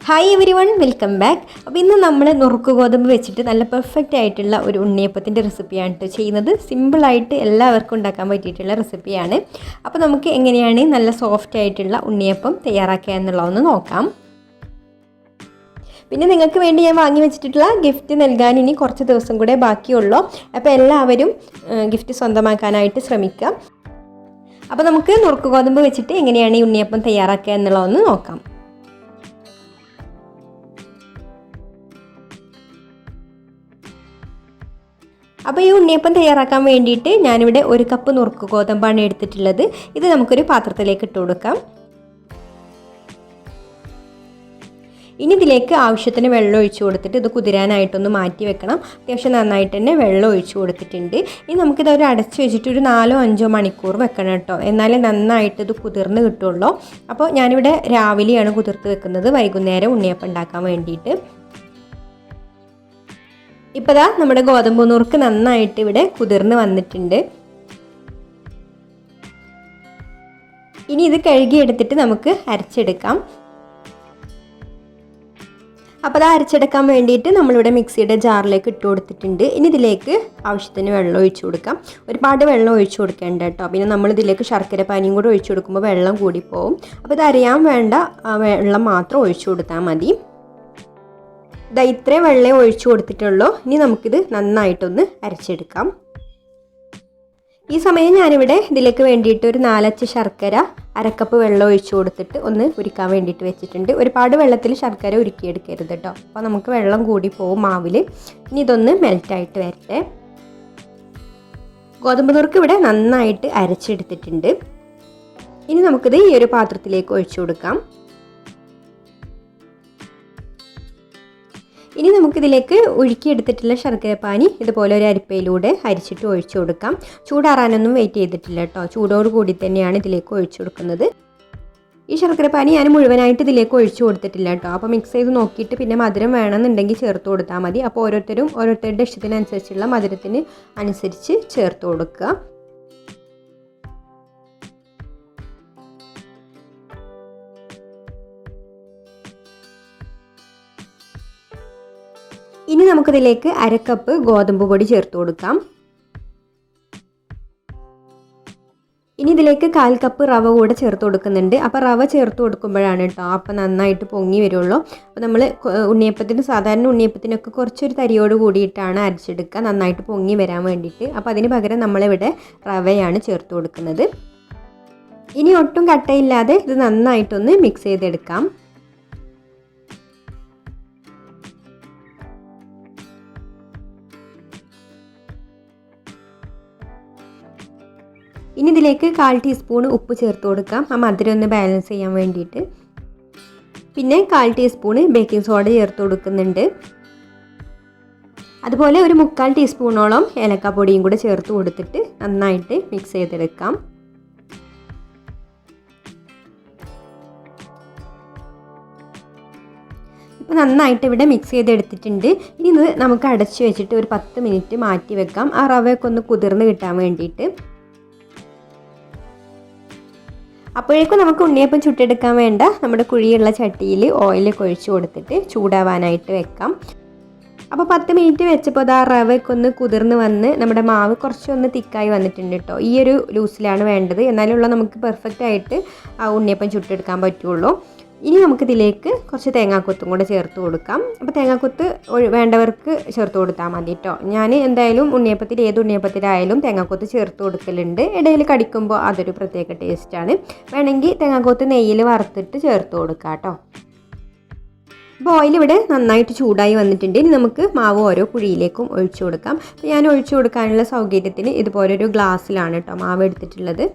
Hi every one welcome back. അപ്പോൾ ഇന്ന് നമ്മൾ നുറുക്ക് ഗോതമ്പ് വെച്ചിട്ട് നല്ല പെർഫെക്റ്റ് ആയിട്ടുള്ള ഒരു ഉണ്ണിയപ്പത്തിൻ്റെ റെസിപ്പിയാണ് കേട്ടോ ചെയ്യുന്നത്. സിമ്പിളായിട്ട് എല്ലാവർക്കും ഉണ്ടാക്കാൻ പറ്റിയിട്ടുള്ള റെസിപ്പിയാണ്. അപ്പോൾ നമുക്ക് എങ്ങനെയാണ് നല്ല സോഫ്റ്റ് ആയിട്ടുള്ള ഉണ്ണിയപ്പം തയ്യാറാക്കുക എന്നുള്ളതൊന്ന് നോക്കാം. പിന്നെ നിങ്ങൾക്ക് വേണ്ടി ഞാൻ വാങ്ങി വെച്ചിട്ടുള്ള ഗിഫ്റ്റ് നൽകാൻ ഇനി കുറച്ച് ദിവസം കൂടെ ബാക്കിയുള്ളൂ. അപ്പോൾ എല്ലാവരും ഗിഫ്റ്റ് സ്വന്തമാക്കാനായിട്ട് ശ്രമിക്കുക. അപ്പോൾ നമുക്ക് നുറുക്ക് ഗോതമ്പ് വെച്ചിട്ട് എങ്ങനെയാണ് ഈ ഉണ്ണിയപ്പം തയ്യാറാക്കുക എന്നുള്ളതൊന്ന് നോക്കാം. അപ്പോൾ ഈ ഉണ്ണിയപ്പം തയ്യാറാക്കാൻ വേണ്ടിയിട്ട് ഞാനിവിടെ 1 കപ്പ് നുറുക്ക് ഗോതമ്പാണ് എടുത്തിട്ടുള്ളത്. ഇത് നമുക്കൊരു പാത്രത്തിലേക്ക് ഇട്ട് കൊടുക്കാം. ഇനി ഇതിലേക്ക് ആവശ്യത്തിന് വെള്ളം ഒഴിച്ചു കൊടുത്തിട്ട് ഇത് കുതിരാനായിട്ടൊന്ന് മാറ്റി വെക്കണം. അത്യാവശ്യം നന്നായിട്ട് തന്നെ വെള്ളം ഒഴിച്ചു കൊടുത്തിട്ടുണ്ട്. ഇനി നമുക്കിത് അടച്ച് വെച്ചിട്ട് ഒരു 4-5 മണിക്കൂർ വെക്കണം കേട്ടോ, എന്നാലേ നന്നായിട്ട് ഇത് കുതിർന്ന് കിട്ടുള്ളൂ. അപ്പോൾ ഞാനിവിടെ രാവിലെയാണ് കുതിർത്ത് വെക്കുന്നത്, വൈകുന്നേരം ഉണ്ണിയപ്പം ഉണ്ടാക്കാൻ വേണ്ടിയിട്ട്. ഇപ്പോൾ ദാ നമ്മുടെ ഗോതമ്പ് നുറുക്ക് നന്നായിട്ട് ഇവിടെ കുതിർന്ന് വന്നിട്ടുണ്ട്. ഇനി ഇത് കഴുകിയെടുത്തിട്ട് നമുക്ക് അരച്ചെടുക്കാം. അപ്പോൾ അത് അരച്ചെടുക്കാൻ വേണ്ടിയിട്ട് നമ്മളിവിടെ മിക്സിയുടെ ജാറിലേക്ക് ഇട്ട് കൊടുത്തിട്ടുണ്ട്. ഇനി ഇതിലേക്ക് ആവശ്യത്തിന് വെള്ളം ഒഴിച്ചു കൊടുക്കാം. ഒരുപാട് വെള്ളം ഒഴിച്ചു കൊടുക്കേണ്ട കേട്ടോ, പിന്നെ നമ്മളിതിലേക്ക് ശർക്കര പാനിയും കൂടി ഒഴിച്ചു കൊടുക്കുമ്പോൾ വെള്ളം കൂടിപ്പോവും. അപ്പോൾ ഇത് അരയാൻ വേണ്ട വെള്ളം മാത്രം ഒഴിച്ചു കൊടുത്താൽ മതി. ഇതാ ഇത്രയും വെള്ളം ഒഴിച്ചു കൊടുത്തിട്ടുള്ളൂ. ഇനി നമുക്കിത് നന്നായിട്ടൊന്ന് അരച്ചെടുക്കാം. ഈ സമയം ഞാനിവിടെ ഇതിലേക്ക് വേണ്ടിയിട്ട് ഒരു 4 അച്ച് ശർക്കര 1/2 കപ്പ് വെള്ളം ഒഴിച്ചു കൊടുത്തിട്ട് ഒന്ന് ഉരുക്കാൻ വേണ്ടിയിട്ട് വെച്ചിട്ടുണ്ട്. ഒരുപാട് വെള്ളത്തിൽ ശർക്കര ഉരുക്കിയെടുക്കരുത് കേട്ടോ, അപ്പോൾ നമുക്ക് വെള്ളം കൂടി പോകും മാവിൽ. ഇനി ഇതൊന്ന് മെൽറ്റായിട്ട് വരട്ടെ. ഗോതമ്പ് നുറുക്ക് ഇവിടെ നന്നായിട്ട് അരച്ചെടുത്തിട്ടുണ്ട്. ഇനി നമുക്കിത് ഈ ഒരു പാത്രത്തിലേക്ക് ഒഴിച്ചു കൊടുക്കാം. ഇനി നമുക്കിതിലേക്ക് ഒഴുക്കിയെടുത്തിട്ടുള്ള ശർക്കരപ്പാനി ഇതുപോലെ ഒരു അരിപ്പയിലൂടെ അരിച്ചിട്ട് ഒഴിച്ചു കൊടുക്കാം. ചൂടാറാനൊന്നും വെയിറ്റ് ചെയ്തിട്ടില്ല കേട്ടോ, ചൂടോട് കൂടി തന്നെയാണ് ഇതിലേക്ക് ഒഴിച്ചു കൊടുക്കുന്നത്. ഈ ശർക്കരപ്പാനി ഞാൻ മുഴുവനായിട്ട് ഇതിലേക്ക് ഒഴിച്ചു കൊടുത്തിട്ടില്ല കേട്ടോ, അപ്പോൾ മിക്സ് ചെയ്ത് നോക്കിയിട്ട് പിന്നെ മധുരം വേണമെന്നുണ്ടെങ്കിൽ ചേർത്ത് കൊടുത്താൽ മതി. അപ്പോൾ ഓരോരുത്തരുടെ ഇഷ്ടത്തിനനുസരിച്ചുള്ള മധുരത്തിന് അനുസരിച്ച് ചേർത്ത് കൊടുക്കുക. ഇനി നമുക്കിതിലേക്ക് 1/2 കപ്പ് ഗോതമ്പ് പൊടി ചേർത്ത് കൊടുക്കാം. ഇനി ഇതിലേക്ക് 1/4 കപ്പ് റവ കൂടെ ചേർത്ത് കൊടുക്കുന്നുണ്ട്. അപ്പോൾ റവ ചേർത്ത് കൊടുക്കുമ്പോഴാണ് കേട്ടോ അപ്പം നന്നായിട്ട് പൊങ്ങി വരുള്ളൂ. അപ്പോൾ നമ്മൾ സാധാരണ ഉണ്ണിയപ്പത്തിനൊക്കെ കുറച്ചൊരു തരിയോട് കൂടിയിട്ടാണ് അരച്ചെടുക്കുക, നന്നായിട്ട് പൊങ്ങി വരാൻ വേണ്ടിയിട്ട്. അപ്പോൾ അതിന് പകരം നമ്മളിവിടെ റവയാണ് ചേർത്ത് കൊടുക്കുന്നത്. ഇനി ഒട്ടും കട്ടയില്ലാതെ ഇത് നന്നായിട്ടൊന്ന് മിക്സ് ചെയ്തെടുക്കാം. ഇനി ഇതിലേക്ക് 1/4 ടീസ്പൂൺ ഉപ്പ് ചേർത്ത് കൊടുക്കാം, ആ മധുരം ഒന്ന് ബാലൻസ് ചെയ്യാൻ വേണ്ടിയിട്ട്. പിന്നെ 1/4 ടീസ്പൂൺ ബേക്കിംഗ് സോഡ ചേർത്ത് കൊടുക്കുന്നുണ്ട്. അതുപോലെ ഒരു 3/4 ടീസ്പൂണോളം ഏലക്കാപ്പൊടിയും കൂടെ ചേർത്ത് കൊടുത്തിട്ട് നന്നായിട്ട് മിക്സ് ചെയ്തെടുക്കാം. ഇപ്പോൾ നന്നായിട്ട് ഇവിടെ മിക്സ് ചെയ്തെടുത്തിട്ടുണ്ട്. ഇനി ഇത് നമുക്ക് അടച്ചു വെച്ചിട്ട് ഒരു 10 മിനിറ്റ് മാറ്റി വെക്കാം, ആ റവയൊക്കെ ഒന്ന് കുതിർന്ന് കിട്ടാൻ വേണ്ടിയിട്ട്. അപ്പോഴേക്കും നമുക്ക് ഉണ്ണിയപ്പം ചുട്ടെടുക്കാൻ വേണ്ട നമ്മുടെ കുഴിയുള്ള ചട്ടിയിൽ ഓയിലൊക്കെ ഒഴിച്ച് കൊടുത്തിട്ട് ചൂടാവാനായിട്ട് വെക്കാം. അപ്പോൾ 10 മിനിറ്റ് വെച്ചപ്പോൾ അത് ആ റവയൊക്കെ ഒന്ന് കുതിർന്ന് വന്ന് നമ്മുടെ മാവ് കുറച്ചൊന്ന് തിക്കായി വന്നിട്ടുണ്ട് കേട്ടോ. ഈ ഒരു ലൂസിലാണ് വേണ്ടത്, എന്നാലുള്ള നമുക്ക് പെർഫെക്റ്റ് ആയിട്ട് ആ ഉണ്ണിയപ്പം ചുട്ടെടുക്കാൻ പറ്റുള്ളൂ. ഇനി നമുക്കിതിലേക്ക് കുറച്ച് തേങ്ങാക്കൊത്തും കൂടെ ചേർത്ത് കൊടുക്കാം. അപ്പോൾ തേങ്ങാക്കൊത്ത് വേണ്ടവർക്ക് ചേർത്ത് കൊടുത്താൽ മതി കേട്ടോ. ഞാൻ എന്തായാലും ഏത് ഉണ്ണിയപ്പത്തിലായാലും തേങ്ങാക്കൊത്ത് ചേർത്ത് കൊടുക്കലുണ്ട്. ഇടയിൽ കടിക്കുമ്പോൾ അതൊരു പ്രത്യേക ടേസ്റ്റാണ്. വേണമെങ്കിൽ തേങ്ങാക്കൊത്ത് നെയ്യിൽ വറുത്തിട്ട് ചേർത്ത് കൊടുക്കാം കേട്ടോ. അപ്പോൾ ഓയിൽ ഇവിടെ നന്നായിട്ട് ചൂടായി വന്നിട്ടുണ്ട്. ഇനി നമുക്ക് മാവ് ഓരോ കുഴിയിലേക്കും ഒഴിച്ചു കൊടുക്കാം. അപ്പോൾ ഞാൻ ഒഴിച്ചു കൊടുക്കാനുള്ള സൗകര്യത്തിന് ഇതുപോലൊരു ഗ്ലാസ്സിലാണ് കേട്ടോ മാവ് എടുത്തിട്ടുള്ളത്.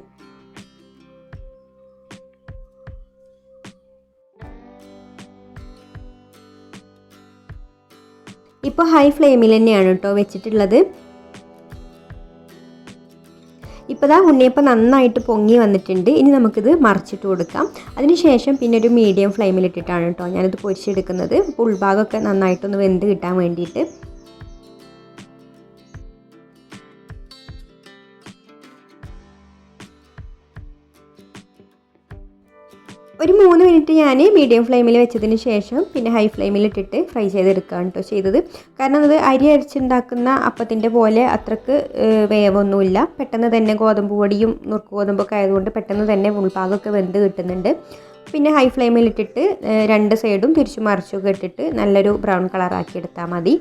ഇപ്പോൾ ഹൈ ഫ്ലെയിമിൽ തന്നെയാണ് കേട്ടോ വെച്ചിട്ടുള്ളത്. ഇപ്പോൾ ദാ ഉണ്ണിയപ്പം നന്നായിട്ട് പൊങ്ങി വന്നിട്ടുണ്ട്. ഇനി നമുക്കിത് മറിച്ചിട്ട് കൊടുക്കാം. അതിനുശേഷം പിന്നെ ഒരു മീഡിയം ഫ്ലെയിമിലിട്ടിട്ടാണ് കേട്ടോ ഞാനിത് പൊരിച്ചെടുക്കുന്നത്, ഉൾഭാഗമൊക്കെ നന്നായിട്ടൊന്ന് വെന്ത് കിട്ടാൻ വേണ്ടിയിട്ട്. ഒരു 3 മിനിറ്റ് ഞാൻ മീഡിയം ഫ്ലെയിമിൽ വെച്ചതിന് ശേഷം പിന്നെ ഹൈ ഫ്ലെയിമിൽ ഇട്ടിട്ട് ഫ്രൈ ചെയ്തെടുക്കുകയാണ് കേട്ടോ ചെയ്തത്. കാരണം അത് അരി അരച്ചുണ്ടാക്കുന്ന അപ്പത്തിൻ്റെ പോലെ അത്രക്ക് വേവൊന്നുമില്ല. പെട്ടെന്ന് തന്നെ ഗോതമ്പ് പൊടിയും നുറുക്ക് ഗോതമ്പൊക്കെ ആയതുകൊണ്ട് പെട്ടെന്ന് തന്നെ ഉൾഭാഗമൊക്കെ വെന്ത് കിട്ടുന്നുണ്ട്. പിന്നെ ഹൈ ഫ്ലെയിമിൽ ഇട്ടിട്ട് 2 സൈഡും തിരിച്ചു മറിച്ചൊക്കെ ഇട്ടിട്ട് നല്ലൊരു ബ്രൗൺ കളറാക്കി എടുത്താൽ മതി.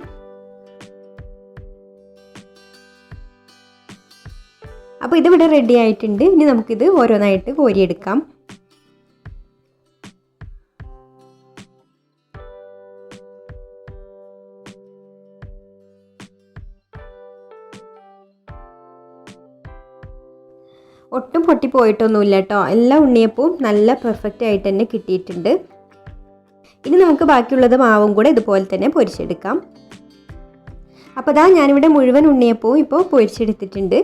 അപ്പോൾ ഇതിവിടെ റെഡി ആയിട്ടുണ്ട്. ഇനി നമുക്കിത് ഓരോന്നായിട്ട് കോരിയെടുക്കാം. ഒട്ടും പൊട്ടിപ്പോയിട്ടൊന്നുമില്ല കേട്ടോ. എല്ലാ ഉണ്ണിയപ്പവും നല്ല പെർഫെക്റ്റ് ആയിട്ട് തന്നെ കിട്ടിയിട്ടുണ്ട്. ഇനി നമുക്ക് ബാക്കിയുള്ളത് മാവും കൂടെ ഇതുപോലെ തന്നെ പൊരിച്ചെടുക്കാം. അപ്പോൾ ദാ ഞാനിവിടെ മുഴുവൻ ഉണ്ണിയപ്പവും ഇപ്പോൾ പൊരിച്ചെടുത്തിട്ടുണ്ട്.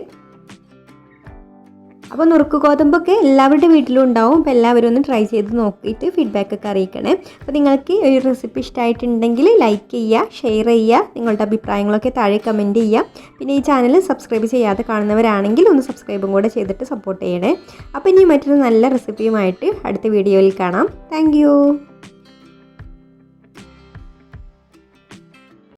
അപ്പോൾ നുറുക്ക് ഗോതമ്പൊക്കെ എല്ലാവരുടെ വീട്ടിലും ഉണ്ടാവും. അപ്പോൾ എല്ലാവരും ഒന്ന് ട്രൈ ചെയ്ത് നോക്കിയിട്ട് ഫീഡ്ബാക്കൊക്കെ അറിയിക്കണേ. അപ്പോൾ നിങ്ങൾക്ക് ഈ റെസിപ്പി ഇഷ്ടമായിട്ടുണ്ടെങ്കിൽ ലൈക്ക് ചെയ്യുക, ഷെയർ ചെയ്യുക, നിങ്ങളുടെ അഭിപ്രായങ്ങളൊക്കെ താഴെ കമൻറ്റ് ചെയ്യുക. പിന്നെ ഈ ചാനൽ സബ്സ്ക്രൈബ് ചെയ്യാതെ കാണുന്നവരാണെങ്കിൽ ഒന്ന് സബ്സ്ക്രൈബും കൂടെ ചെയ്തിട്ട് സപ്പോർട്ട് ചെയ്യണേ. അപ്പോൾ ഇനി മറ്റൊരു നല്ല റെസിപ്പിയുമായിട്ട് അടുത്ത വീഡിയോയിൽ കാണാം. താങ്ക്